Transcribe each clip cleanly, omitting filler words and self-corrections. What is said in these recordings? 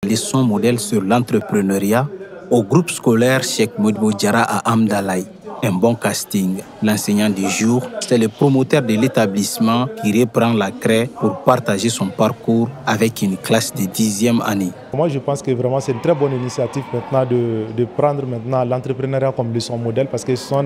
Leçon modèle sur l'entrepreneuriat au groupe scolaire Cheikh Modibo Diarra à Amdalaï. Un bon casting. L'enseignant du jour, c'est le promoteur de l'établissement qui reprend la craie pour partager son parcours avec une classe de 10e année. Moi, je pense que vraiment c'est une très bonne initiative maintenant de prendre maintenant l'entrepreneuriat comme leçon modèle parce que ce sont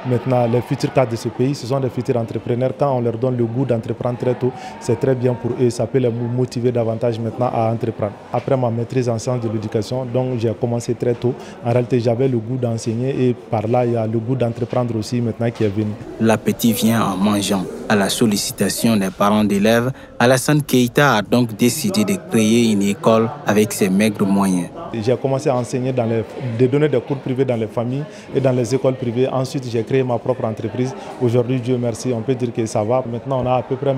maintenant les futurs cadres de ce pays, ce sont des futurs entrepreneurs. Quand on leur donne le goût d'entreprendre très tôt, c'est très bien pour eux. Ça peut les motiver davantage maintenant à entreprendre. Après ma maîtrise en sciences de l'éducation, donc j'ai commencé très tôt. En réalité, j'avais le goût d'enseigner et par là, il y a le goût d'entreprendre aussi maintenant qui est venu. L'appétit vient en mangeant. À la sollicitation des parents d'élèves, Alassane Keïta a donc décidé de créer une école avec ses maigres moyens. J'ai commencé à enseigner, de donner des cours privés dans les familles et dans les écoles privées. Ensuite, j'ai créé ma propre entreprise. Aujourd'hui, Dieu merci, on peut dire que ça va. Maintenant, on a à peu près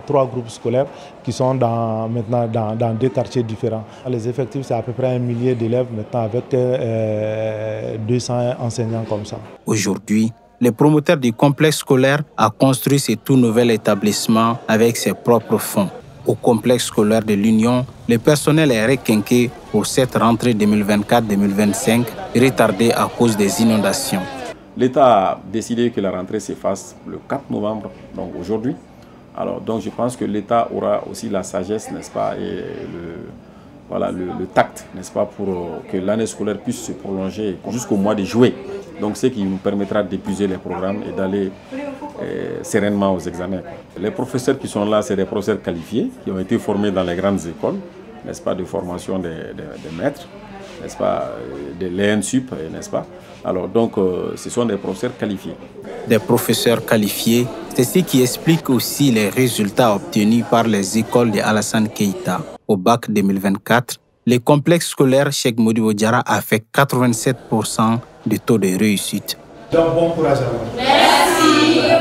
3 groupes scolaires qui sont dans 2 quartiers différents. Les effectifs, c'est à peu près 1 millier d'élèves maintenant avec 200 enseignants comme ça. Aujourd'hui, le promoteur du complexe scolaire a construit ce tout nouvel établissement avec ses propres fonds. Au complexe scolaire de l'Union, le personnel est requinqué pour cette rentrée 2024-2025 retardée à cause des inondations. L'État a décidé que la rentrée s'efface le 4 novembre, donc aujourd'hui. Alors, donc je pense que l'État aura aussi la sagesse, n'est-ce pas, et le tact, n'est-ce pas, pour que l'année scolaire puisse se prolonger jusqu'au mois de juillet. Donc, ce qui nous permettra d'épuiser les programmes et d'aller sereinement aux examens. Les professeurs qui sont là, c'est des professeurs qualifiés qui ont été formés dans les grandes écoles, n'est-ce pas, de formation des maîtres, n'est-ce pas, de l'ENSUP, n'est-ce pas. Alors, donc, ce sont des professeurs qualifiés. Des professeurs qualifiés, c'est ce qui explique aussi les résultats obtenus par les écoles de Alassane Keïta. Au bac 2024, le complexe scolaire Cheikh Modibo Diarra a fait 87% de taux de réussite. Donc, bon courage à vous. Merci.